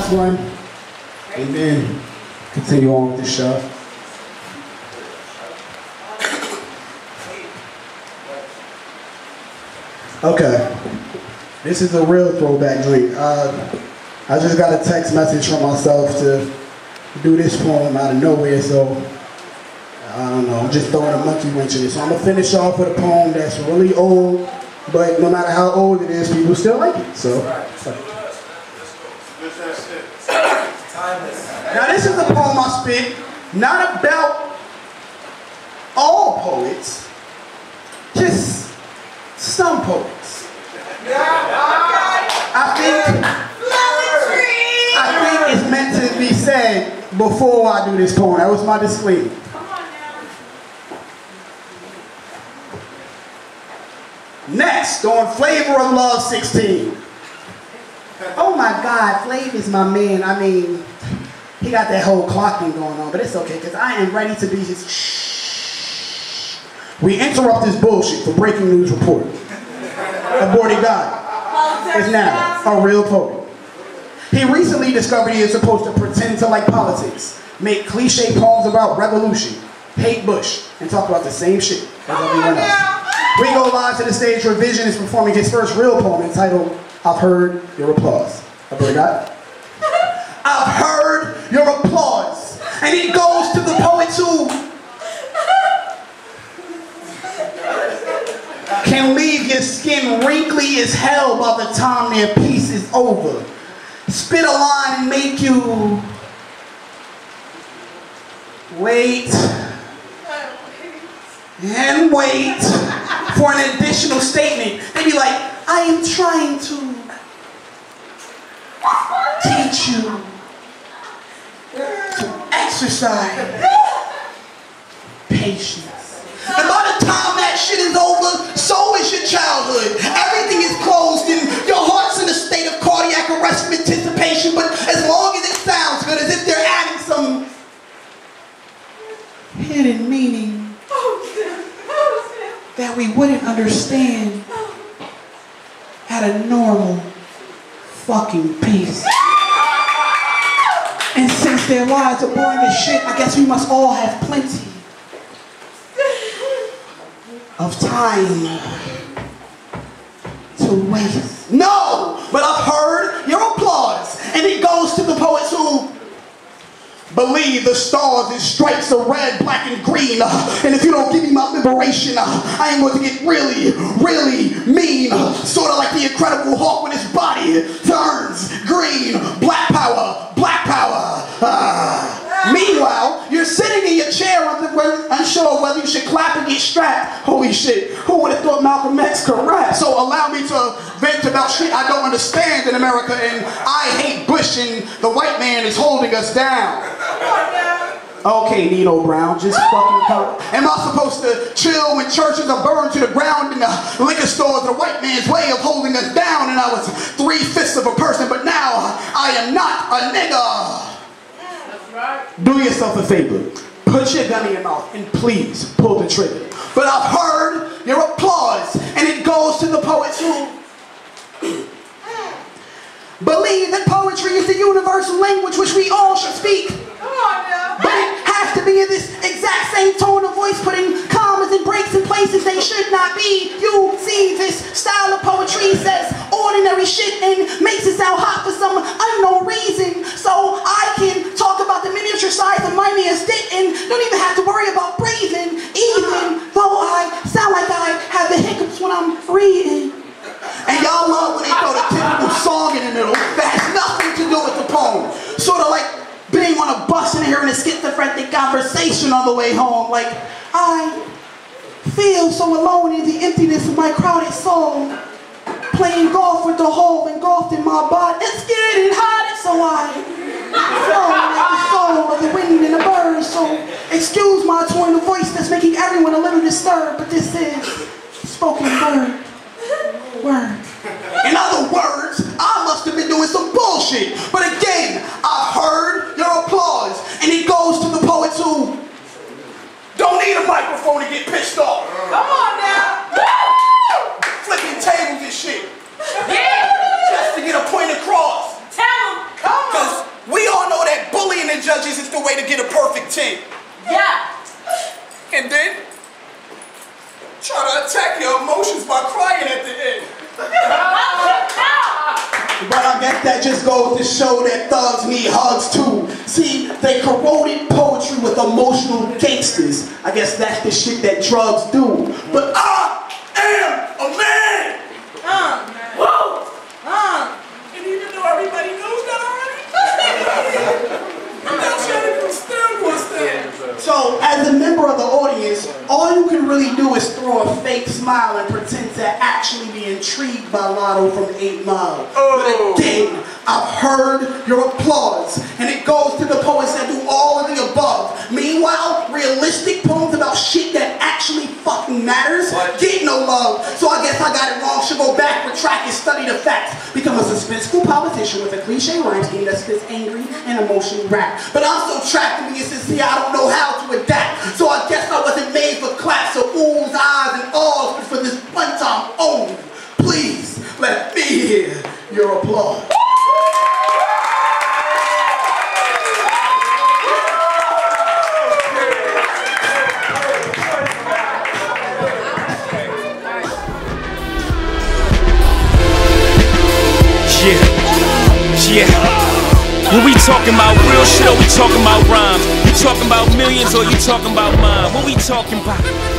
last one, and then continue on with the show. Okay, this is a real throwback joint. I just got a text message from myself to do this poem out of nowhere, so I don't know, I'm just throwing a monkey wrench in it. So I'm gonna finish off with a poem that's really old, but no matter how old it is, people still like it. So. Now this is a poem I spit, not about all poets, just some poets. I think it's meant to be said before I do this poem. That was my disclaimer. Next, on Flavor of Love 16. Oh my God, Flav is my man. I mean, he got that whole clock thing going on, but it's okay, because I am ready to be his shh. We interrupt this bullshit for breaking news report. Aborted guy is now a real poet. He recently discovered he is supposed to pretend to like politics, make cliche poems about revolution, hate Bush, and talk about the same shit as everyone else. We go live to the stage where Vision is performing his first real poem entitled, I've Heard Your Applause. Aborted guy. I've heard your applause, and it goes to the poets who can leave your skin wrinkly as hell by the time their piece is over. Spit a line and make you wait and wait for an additional statement. They be like, I am trying to teach you to exercise patience. And by the time that shit is over, so is your childhood. Everything is closed and your heart's in a state of cardiac arrest of anticipation, but as long as it sounds good, as if they're adding some hidden meaning that we wouldn't understand at a normal fucking pace. And since their lives are boring as shit, I guess we must all have plenty of time to waste. No, but I've heard your applause, and it goes to the poets who believe the stars and stripes are red, black, and green. And if you don't give me my liberation, I am going to get really, really mean. Sort of like the Incredible Hulk when his body turns green. Black power, black power. Meanwhile, you're sitting in your chair unsure whether you should clap or get strapped. Holy shit, who would have thought Malcolm X could rap? So allow me to vent about shit I don't understand in America, and I hate Bush, and the white man is holding us down. Okay, Nino Brown, just fucking come. Am I supposed to chill when churches are burned to the ground and the liquor stores the white man's way of holding us down, and I was 3/5 of a person, but now I am not a nigga. Do yourself a favor. Put your gun in your mouth and please pull the trigger. But I've heard your applause, and it goes to the poets who believe that poetry is the universal language which we all should speak. Come on now. But it has to be in this exact same tone of voice, putting commas and breaks in places they should not be. You see, this style of poetry says ordinary shit and makes it sound hot for some unknown reason. So I can talk about the miniature size of my man's dick and don't even have to worry about breathing, even though I sound like I have the hiccups when I'm reading. And y'all love when they throw the typical song in the middle that has nothing to do with the poem. Sort of like being on a bus and hearing a schizophrenic conversation on the way home. Like, I feel so alone in the emptiness of my crowded soul. Playing golf with the hole engulfed in my body. It's getting hot, so I flow like the soul of the wind and the birds. So excuse my tone of voice that's making everyone a little disturbed, but this is spoken word. In other words, I must have been doing some bullshit. But again, I've heard your applause, and it goes to the poets who don't need a microphone to get pissed off. Come on now. Woo! Flipping tables and shit. Yeah. Just to get a point across. Tell them. Come on. judges is the way to get a perfect 10. Yeah. And then try to attack your emotions by crying at the end. But I guess that just goes to show that thugs need hugs too. See, they corroded poetry with emotional gangsters. I guess that's the shit that drugs do. But I am a man! Whoa! And even though everybody knows that already, I'm not trying to stand for stand. So, as a member of the audience, all you can really do is throw a fake smile and pretend to actually be intrigued by Lotto from 8 Mile. But again, I've heard your applause, and it goes to the poets that do all of the above. Meanwhile, realistic poems about shit that actually fucking matters get no love. So I guess I got it wrong. Should go back, retract, and study the facts. Become a suspenseful politician with a cliche rhyme scheme that spits angry and emotional rap. But I'm so trapped in me, see, I don't know how to adapt. So I guess I wasn't made for claps or oohs, ahs, and ahs, but for this one time only. Please let me hear your applause. Yeah. When we talking about real shit or we talking about rhymes? You talking about millions or you talking about mine? What we talking about?